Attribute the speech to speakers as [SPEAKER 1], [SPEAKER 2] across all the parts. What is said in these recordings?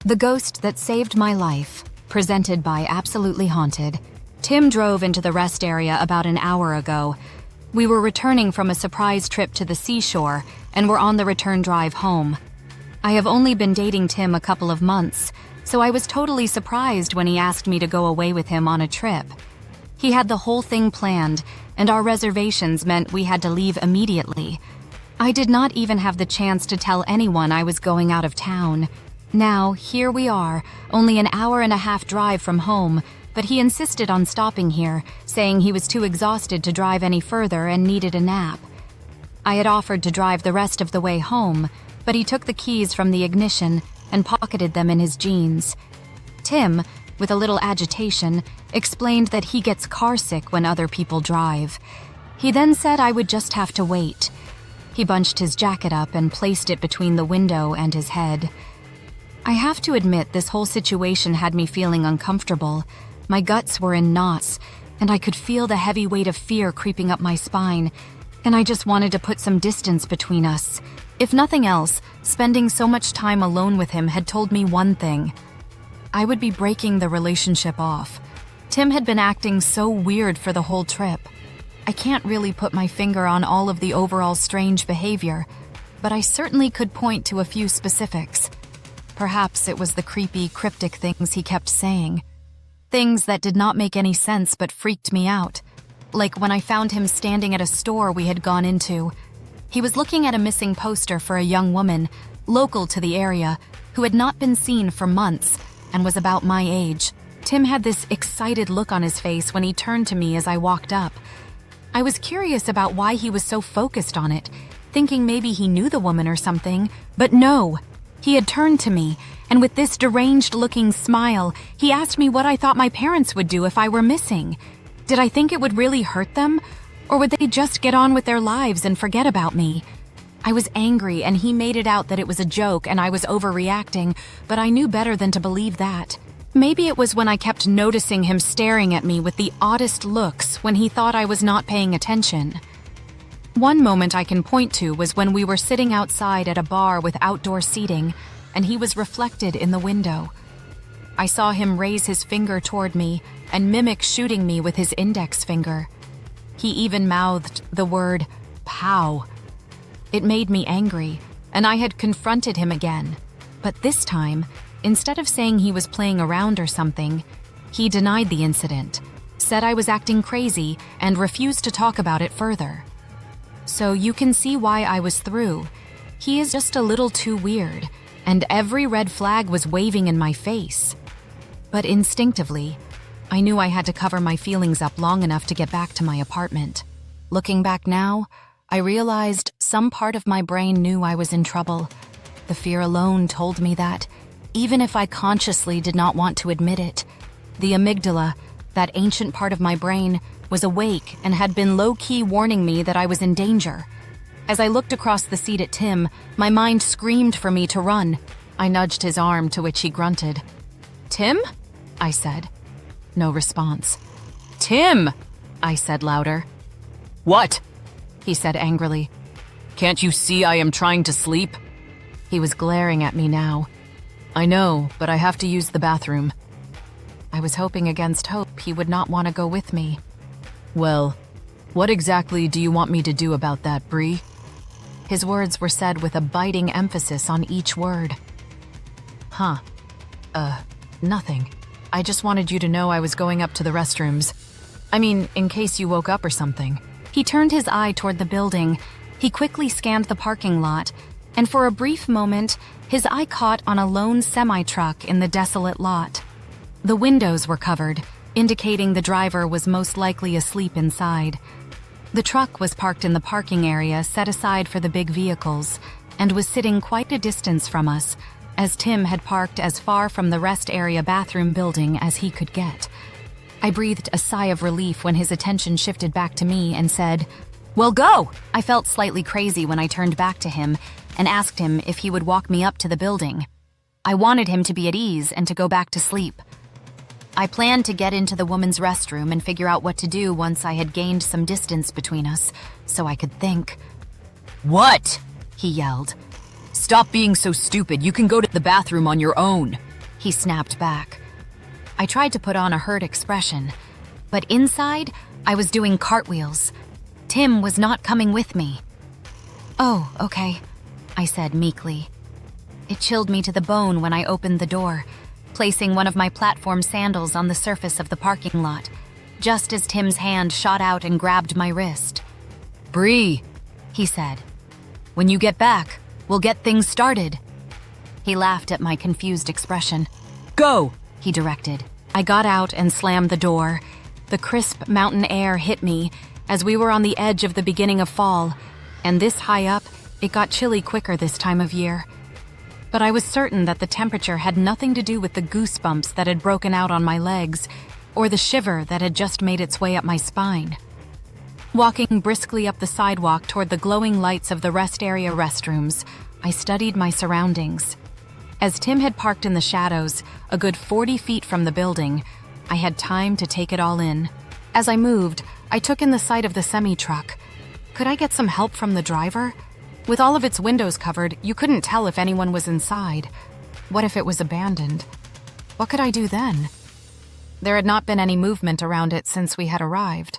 [SPEAKER 1] The Ghost That Saved My Life, presented by Absolutely Haunted. Tim drove into the rest area about an hour ago. We were returning from a surprise trip to the seashore and were on the return drive home. I have only been dating Tim a couple of months, so I was totally surprised when he asked me to go away with him on a trip. He had the whole thing planned, and our reservations meant we had to leave immediately. I did not even have the chance to tell anyone I was going out of town. Now, here we are, only an hour and a half drive from home, but he insisted on stopping here, saying he was too exhausted to drive any further and needed a nap. I had offered to drive the rest of the way home, but he took the keys from the ignition and pocketed them in his jeans. Tim, with a little agitation, explained that he gets carsick when other people drive. He then said I would just have to wait. He bunched his jacket up and placed it between the window and his head. I have to admit this whole situation had me feeling uncomfortable. My guts were in knots, and I could feel the heavy weight of fear creeping up my spine, and I just wanted to put some distance between us. If nothing else, spending so much time alone with him had told me one thing. I would be breaking the relationship off. Tim had been acting so weird for the whole trip. I can't really put my finger on all of the overall strange behavior, but I certainly could point to a few specifics. Perhaps it was the creepy, cryptic things he kept saying. Things that did not make any sense but freaked me out. Like when I found him standing at a store we had gone into. He was looking at a missing poster for a young woman, local to the area, who had not been seen for months and was about my age. Tim had this excited look on his face when he turned to me as I walked up. I was curious about why he was so focused on it, thinking maybe he knew the woman or something, but no. He had turned to me, and with this deranged-looking smile, he asked me what I thought my parents would do if I were missing. Did I think it would really hurt them? Or would they just get on with their lives and forget about me? I was angry, and he made it out that it was a joke and I was overreacting, but I knew better than to believe that. Maybe it was when I kept noticing him staring at me with the oddest looks when he thought I was not paying attention. One moment I can point to was when we were sitting outside at a bar with outdoor seating, and he was reflected in the window. I saw him raise his finger toward me and mimic shooting me with his index finger. He even mouthed the word, "pow." It made me angry, and I had confronted him again. But this time, instead of saying he was playing around or something, he denied the incident, said I was acting crazy, and refused to talk about it further. So you can see why I was through. He is just a little too weird, and every red flag was waving in my face. But instinctively, I knew I had to cover my feelings up long enough to get back to my apartment. Looking back now, I realized some part of my brain knew I was in trouble. The fear alone told me that, even if I consciously did not want to admit it. The amygdala, that ancient part of my brain, was awake and had been low-key warning me that I was in danger. As I looked across the seat at Tim, my mind screamed for me to run. I nudged his arm, to which he grunted. "Tim?" I said. No response. "Tim!" I said louder. "What?" he said angrily. "Can't you see I am trying to sleep?" He was glaring at me now. "I know, but I have to use the bathroom." I was hoping against hope he would not want to go with me. "Well, what exactly do you want me to do about that, Bree?" His words were said with a biting emphasis on each word. Nothing. I just wanted you to know I was going up to the restrooms. I mean, in case you woke up or something." He turned his eye toward the building. He quickly scanned the parking lot, and for a brief moment, his eye caught on a lone semi-truck in the desolate lot. The windows were covered, indicating the driver was most likely asleep inside. The truck was parked in the parking area set aside for the big vehicles, and was sitting quite a distance from us, as Tim had parked as far from the rest area bathroom building as he could get. I breathed a sigh of relief when his attention shifted back to me and said, "Well, go!" I felt slightly crazy when I turned back to him and asked him if he would walk me up to the building. I wanted him to be at ease and to go back to sleep. I planned to get into the woman's restroom and figure out what to do once I had gained some distance between us, so I could think. "What?" he yelled. "Stop being so stupid. You can go to the bathroom on your own." he snapped back. I tried to put on a hurt expression, but inside, I was doing cartwheels. Tim was not coming with me. "Oh, okay," I said meekly. It chilled me to the bone when I opened the door, placing one of my platform sandals on the surface of the parking lot, just as Tim's hand shot out and grabbed my wrist. "Bree," he said, "when you get back, we'll get things started." He laughed at my confused expression. "Go," he directed. I got out and slammed the door. The crisp mountain air hit me as we were on the edge of the beginning of fall, and this high up, it got chilly quicker this time of year. But I was certain that the temperature had nothing to do with the goosebumps that had broken out on my legs, or the shiver that had just made its way up my spine. Walking briskly up the sidewalk toward the glowing lights of the rest area restrooms, I studied my surroundings. As Tim had parked in the shadows, a good 40 feet from the building, I had time to take it all in. As I moved, I took in the sight of the semi-truck. Could I get some help from the driver? With all of its windows covered, you couldn't tell if anyone was inside. What if it was abandoned? What could I do then? There had not been any movement around it since we had arrived.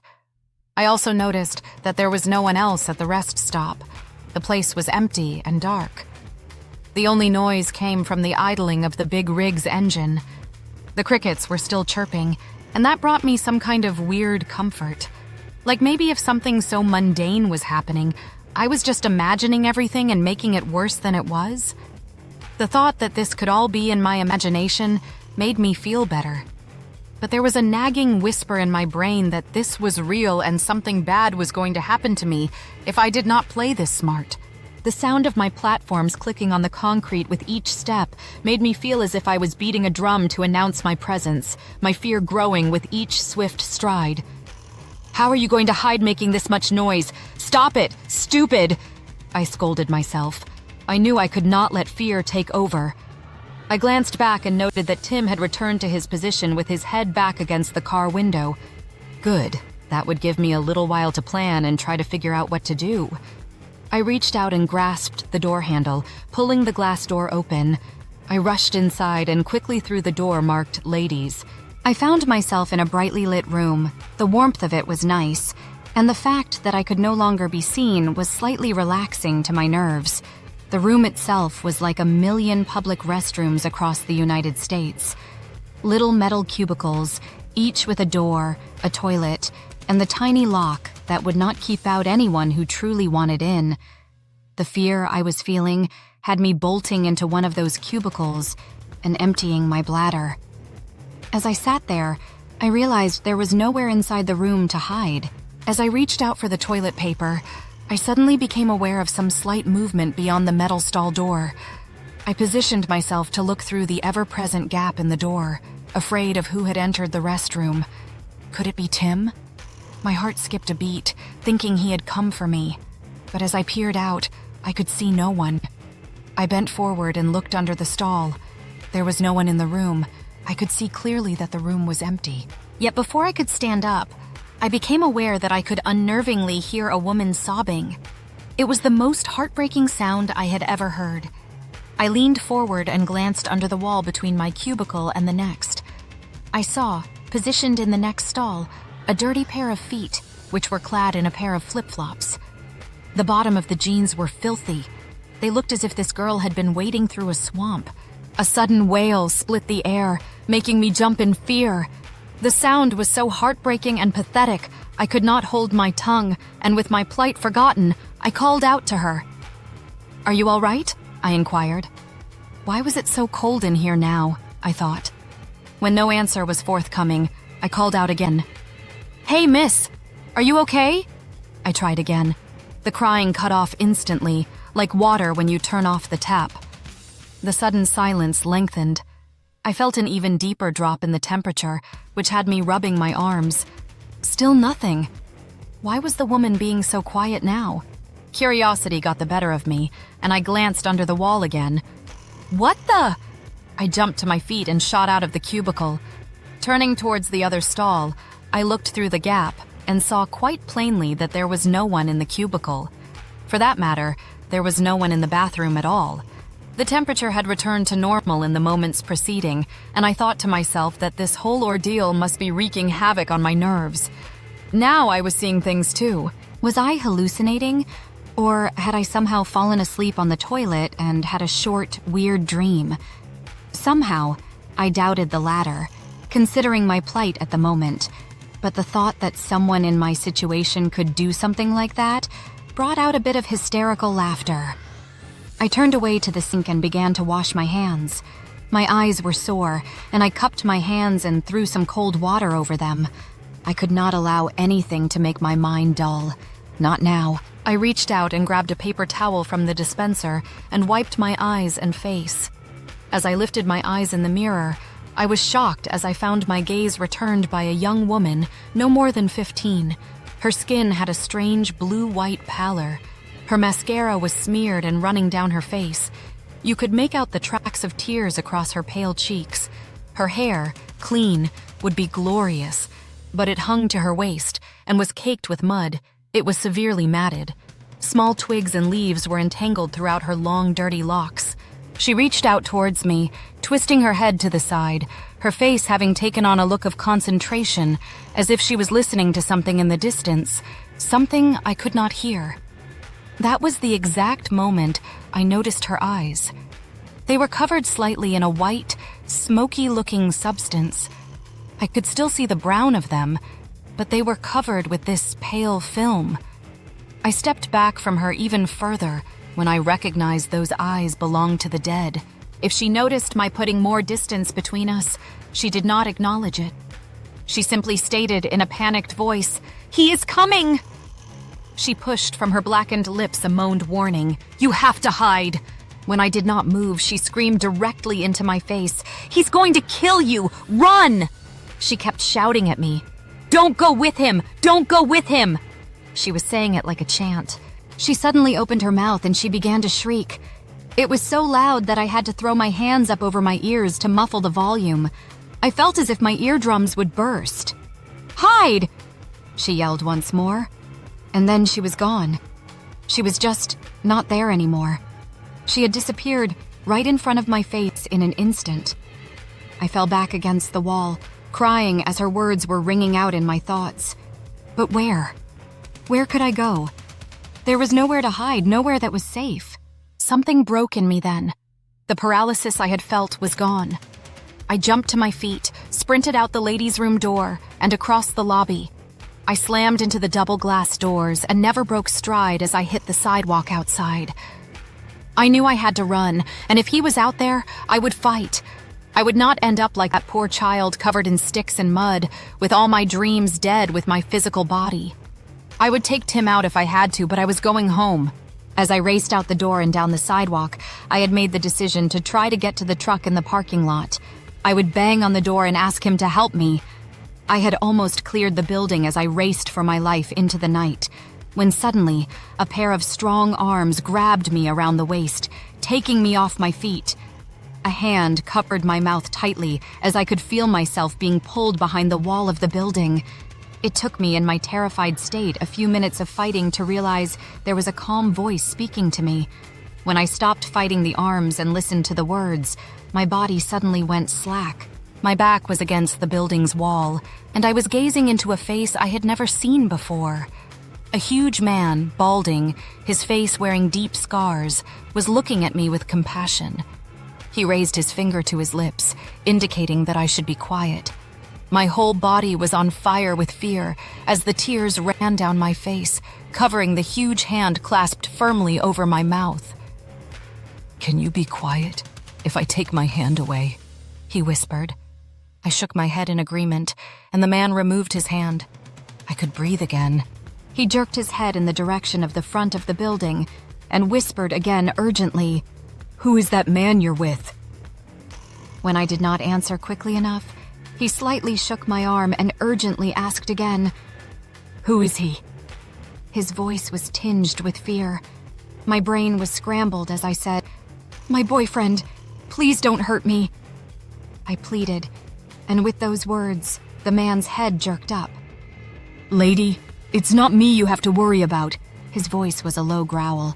[SPEAKER 1] I also noticed that there was no one else at the rest stop. The place was empty and dark. The only noise came from the idling of the big rig's engine. The crickets were still chirping, and that brought me some kind of weird comfort. Like maybe if something so mundane was happening, I was just imagining everything and making it worse than it was. The thought that this could all be in my imagination made me feel better. But there was a nagging whisper in my brain that this was real and something bad was going to happen to me if I did not play this smart. The sound of my platforms clicking on the concrete with each step made me feel as if I was beating a drum to announce my presence, my fear growing with each swift stride. "How are you going to hide making this much noise? Stop it, stupid!" I scolded myself. I knew I could not let fear take over. I glanced back and noted that Tim had returned to his position with his head back against the car window. Good. That would give me a little while to plan and try to figure out what to do. I reached out and grasped the door handle, pulling the glass door open. I rushed inside and quickly through the door marked "Ladies." I found myself in a brightly lit room. The warmth of it was nice, and the fact that I could no longer be seen was slightly relaxing to my nerves. The room itself was like a million public restrooms across the United States. Little metal cubicles, each with a door, a toilet, and the tiny lock that would not keep out anyone who truly wanted in. The fear I was feeling had me bolting into one of those cubicles and emptying my bladder. As I sat there, I realized there was nowhere inside the room to hide. As I reached out for the toilet paper, I suddenly became aware of some slight movement beyond the metal stall door. I positioned myself to look through the ever-present gap in the door, afraid of who had entered the restroom. Could it be Tim? My heart skipped a beat, thinking he had come for me. But as I peered out, I could see no one. I bent forward and looked under the stall. There was no one in the room. I could see clearly that the room was empty. Yet before I could stand up, I became aware that I could unnervingly hear a woman sobbing. It was the most heartbreaking sound I had ever heard. I leaned forward and glanced under the wall between my cubicle and the next. I saw, positioned in the next stall, a dirty pair of feet, which were clad in a pair of flip-flops. The bottom of the jeans were filthy. They looked as if this girl had been wading through a swamp. A sudden wail split the air, making me jump in fear. The sound was so heartbreaking and pathetic, I could not hold my tongue, and with my plight forgotten, I called out to her. "Are you all right?" I inquired. Why was it so cold in here now? I thought. When no answer was forthcoming, I called out again. "Hey, miss! Are you okay?" I tried again. The crying cut off instantly, like water when you turn off the tap. The sudden silence lengthened. I felt an even deeper drop in the temperature, which had me rubbing my arms. Still nothing. Why was the woman being so quiet now? Curiosity got the better of me, and I glanced under the wall again. What the? I jumped to my feet and shot out of the cubicle. Turning towards the other stall, I looked through the gap and saw quite plainly that there was no one in the cubicle. For that matter, there was no one in the bathroom at all. The temperature had returned to normal in the moments preceding, and I thought to myself that this whole ordeal must be wreaking havoc on my nerves. Now I was seeing things too. Was I hallucinating? Or had I somehow fallen asleep on the toilet and had a short, weird dream? Somehow, I doubted the latter, considering my plight at the moment. But the thought that someone in my situation could do something like that brought out a bit of hysterical laughter. I turned away to the sink and began to wash my hands. My eyes were sore, and I cupped my hands and threw some cold water over them. I could not allow anything to make my mind dull. Not now. I reached out and grabbed a paper towel from the dispenser and wiped my eyes and face. As I lifted my eyes in the mirror, I was shocked as I found my gaze returned by a young woman, no more than 15. Her skin had a strange blue-white pallor. Her mascara was smeared and running down her face. You could make out the tracks of tears across her pale cheeks. Her hair, clean, would be glorious, but it hung to her waist and was caked with mud. It was severely matted. Small twigs and leaves were entangled throughout her long, dirty locks. She reached out towards me, twisting her head to the side, her face having taken on a look of concentration, as if she was listening to something in the distance, something I could not hear. That was the exact moment I noticed her eyes. They were covered slightly in a white, smoky-looking substance. I could still see the brown of them, but they were covered with this pale film. I stepped back from her even further when I recognized those eyes belonged to the dead. If she noticed my putting more distance between us, she did not acknowledge it. She simply stated in a panicked voice, "He is coming!" She pushed from her blackened lips a moaned warning, "You have to hide!" When I did not move, she screamed directly into my face, "He's going to kill you! Run!" She kept shouting at me, "Don't go with him! Don't go with him!" She was saying it like a chant. She suddenly opened her mouth and she began to shriek. It was so loud that I had to throw my hands up over my ears to muffle the volume. I felt as if my eardrums would burst. "Hide!" she yelled once more. And then she was gone. She was just not there anymore. She had disappeared right in front of my face in an instant. I fell back against the wall, crying as her words were ringing out in my thoughts. But where? Where could I go? There was nowhere to hide, nowhere that was safe. Something broke in me then. The paralysis I had felt was gone. I jumped to my feet, sprinted out the ladies' room door, and across the lobby. I slammed into the double glass doors and never broke stride as I hit the sidewalk outside. I knew I had to run, and if he was out there, I would fight. I would not end up like that poor child covered in sticks and mud, with all my dreams dead with my physical body. I would take Tim out if I had to, but I was going home. As I raced out the door and down the sidewalk, I had made the decision to try to get to the truck in the parking lot. I would bang on the door and ask him to help me. I had almost cleared the building as I raced for my life into the night, when suddenly a pair of strong arms grabbed me around the waist, taking me off my feet. A hand covered my mouth tightly as I could feel myself being pulled behind the wall of the building. It took me in my terrified state a few minutes of fighting to realize there was a calm voice speaking to me. When I stopped fighting the arms and listened to the words, my body suddenly went slack. My back was against the building's wall, and I was gazing into a face I had never seen before. A huge man, balding, his face wearing deep scars, was looking at me with compassion. He raised his finger to his lips, indicating that I should be quiet. My whole body was on fire with fear as the tears ran down my face, covering the huge hand clasped firmly over my mouth. "Can you be quiet if I take my hand away?" he whispered. I shook my head in agreement, and the man removed his hand. I could breathe again. He jerked his head in the direction of the front of the building and whispered again urgently, "Who is that man you're with?" When I did not answer quickly enough, he slightly shook my arm and urgently asked again, "Who is he?" His voice was tinged with fear. My brain was scrambled as I said, "My boyfriend, please don't hurt me." I pleaded, and with those words, the man's head jerked up. "Lady, it's not me you have to worry about." His voice was a low growl.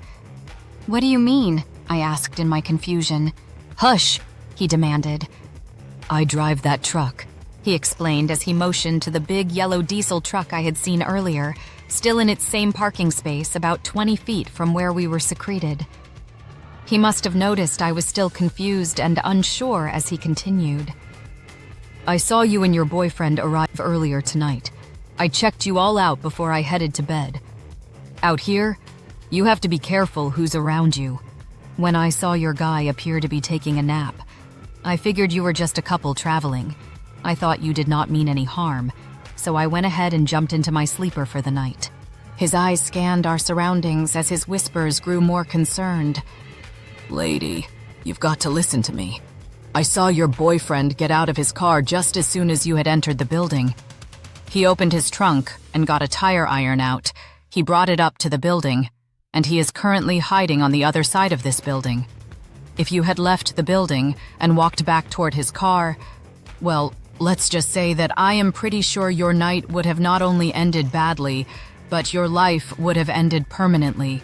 [SPEAKER 1] "What do you mean?" I asked in my confusion. "Hush," he demanded. "I drive that truck," he explained as he motioned to the big yellow diesel truck I had seen earlier, still in its same parking space about 20 feet from where we were secreted. He must have noticed I was still confused and unsure as he continued. "I saw you and your boyfriend arrive earlier tonight. I checked you all out before I headed to bed. Out here, you have to be careful who's around you. When I saw your guy appear to be taking a nap, I figured you were just a couple traveling. I thought you did not mean any harm, so I went ahead and jumped into my sleeper for the night." His eyes scanned our surroundings as his whispers grew more concerned. "Lady, you've got to listen to me. I saw your boyfriend get out of his car just as soon as you had entered the building. He opened his trunk and got a tire iron out. He brought it up to the building, and he is currently hiding on the other side of this building. If you had left the building and walked back toward his car, well, let's just say that I am pretty sure your night would have not only ended badly, but your life would have ended permanently.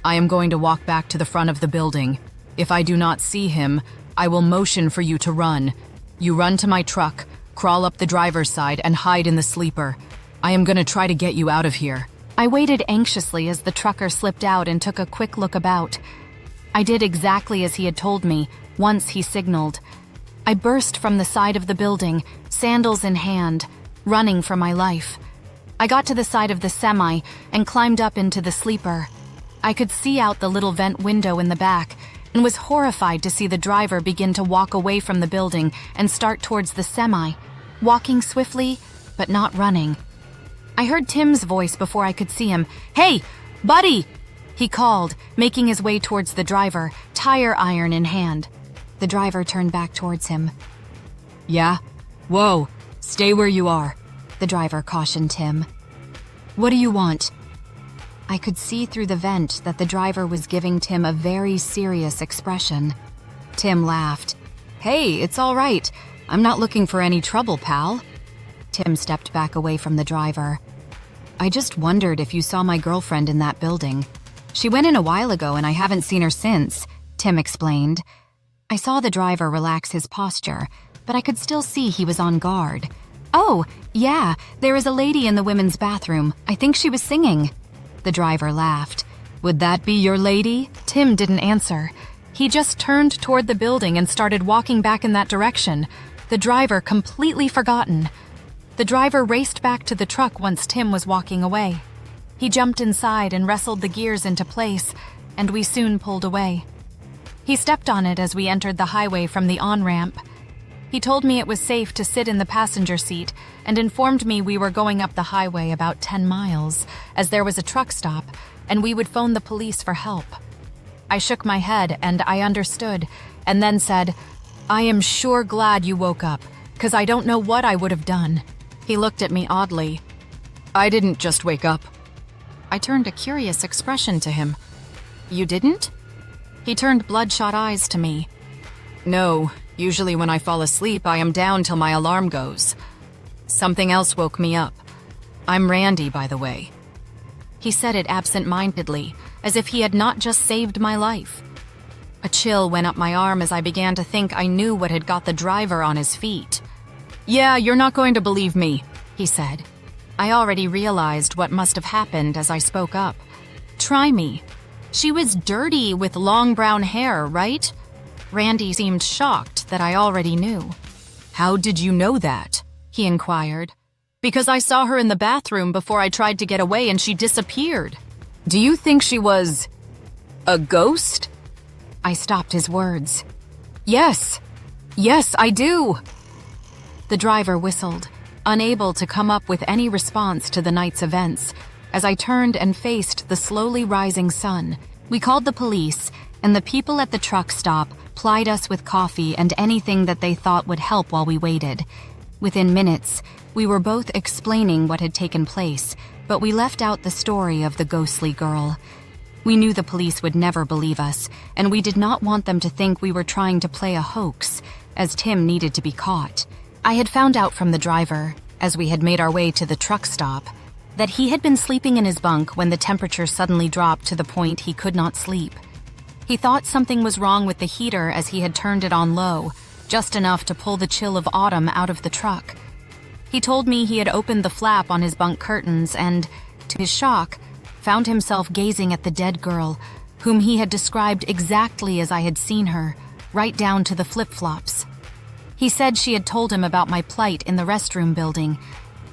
[SPEAKER 1] I am going to walk back to the front of the building. If I do not see him, I will motion for you to run. You run to my truck, crawl up the driver's side, and hide in the sleeper. I am going to try to get you out of here." I waited anxiously as the trucker slipped out and took a quick look about. I did exactly as he had told me, once he signaled. I burst from the side of the building, sandals in hand, running for my life. I got to the side of the semi and climbed up into the sleeper. I could see out the little vent window in the back and was horrified to see the driver begin to walk away from the building and start towards the semi, walking swiftly, but not running. I heard Tim's voice before I could see him. "Hey, buddy!" he called, making his way towards the driver, tire iron in hand. The driver turned back towards him. "Yeah? Whoa, stay where you are," the driver cautioned Tim. "What do you want?" I could see through the vent that the driver was giving Tim a very serious expression. Tim laughed. "Hey, it's all right. I'm not looking for any trouble, pal." Tim stepped back away from the driver. "I just wondered if you saw my girlfriend in that building. She went in a while ago and I haven't seen her since," Tim explained. I saw the driver relax his posture, but I could still see he was on guard. "Oh, yeah, there is a lady in the women's bathroom. I think she was singing." The driver laughed. "Would that be your lady?" Tim didn't answer. He just turned toward the building and started walking back in that direction, the driver completely forgotten. The driver raced back to the truck once Tim was walking away. He jumped inside and wrestled the gears into place, and we soon pulled away. He stepped on it as we entered the highway from the on-ramp. He told me it was safe to sit in the passenger seat and informed me we were going up the highway about 10 miles, as there was a truck stop, and we would phone the police for help. I shook my head and I understood, and then said, "I am sure glad you woke up, 'cause I don't know what I would have done." He looked at me oddly. "I didn't just wake up." I turned a curious expression to him. "You didn't?" He turned bloodshot eyes to me. "No, usually when I fall asleep, I am down till my alarm goes. Something else woke me up. I'm Randy, by the way." He said it absent-mindedly, as if he had not just saved my life. A chill went up my arm as I began to think I knew what had got the driver on his feet. "Yeah, you're not going to believe me," he said. I already realized what must have happened as I spoke up. "Try me. She was dirty with long brown hair, right?" Randy seemed shocked that I already knew. "How did you know that?" he inquired. "Because I saw her in the bathroom before I tried to get away and she disappeared." "Do you think she was a ghost?" I stopped his words. Yes, I do." The driver whistled, unable to come up with any response to the night's events, as I turned and faced the slowly rising sun. We called the police, and the people at the truck stop plied us with coffee and anything that they thought would help while we waited. Within minutes, we were both explaining what had taken place, but we left out the story of the ghostly girl. We knew the police would never believe us, and we did not want them to think we were trying to play a hoax, as Tim needed to be caught. I had found out from the driver, as we had made our way to the truck stop, that he had been sleeping in his bunk when the temperature suddenly dropped to the point he could not sleep. He thought something was wrong with the heater as he had turned it on low, just enough to pull the chill of autumn out of the truck. He told me he had opened the flap on his bunk curtains and, to his shock, found himself gazing at the dead girl, whom he had described exactly as I had seen her, right down to the flip-flops. He said she had told him about my plight in the restroom building.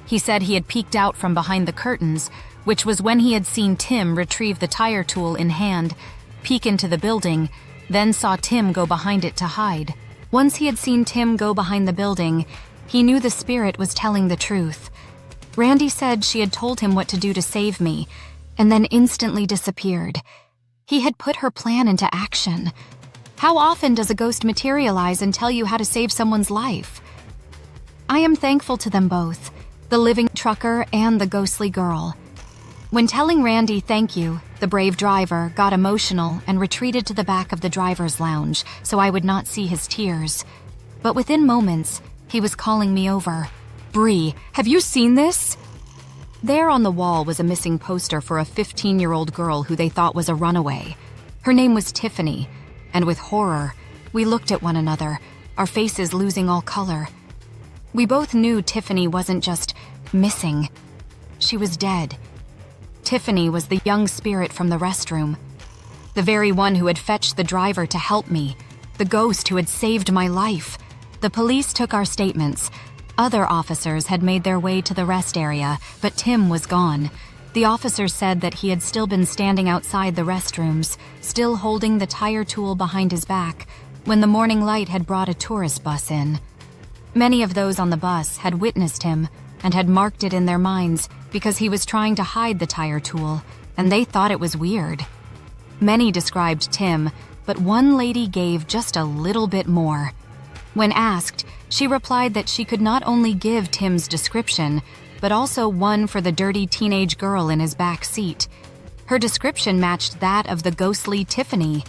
[SPEAKER 1] He said he had peeked out from behind the curtains, which was when he had seen Tim retrieve the tire tool in hand, peek into the building, then saw Tim go behind it to hide. Once he had seen Tim go behind the building, he knew the spirit was telling the truth. Randy said she had told him what to do to save me, and then instantly disappeared. He had put her plan into action. How often does a ghost materialize and tell you how to save someone's life? I am thankful to them both, the living trucker and the ghostly girl. When telling Randy thank you, the brave driver got emotional and retreated to the back of the driver's lounge so I would not see his tears. But within moments, he was calling me over. "Bree, have you seen this?" There on the wall was a missing poster for a 15-year-old girl who they thought was a runaway. Her name was Tiffany, and with horror, we looked at one another, our faces losing all color. We both knew Tiffany wasn't just missing. She was dead. Tiffany was the young spirit from the restroom, the very one who had fetched the driver to help me, the ghost who had saved my life. The police took our statements. Other officers had made their way to the rest area, but Tim was gone. The officers said that he had still been standing outside the restrooms, still holding the tire tool behind his back, when the morning light had brought a tourist bus in. Many of those on the bus had witnessed him and had marked it in their minds because he was trying to hide the tire tool, and they thought it was weird. Many described Tim, but one lady gave just a little bit more. When asked, she replied that she could not only give Tim's description, but also one for the dirty teenage girl in his back seat. Her description matched that of the ghostly Tiffany.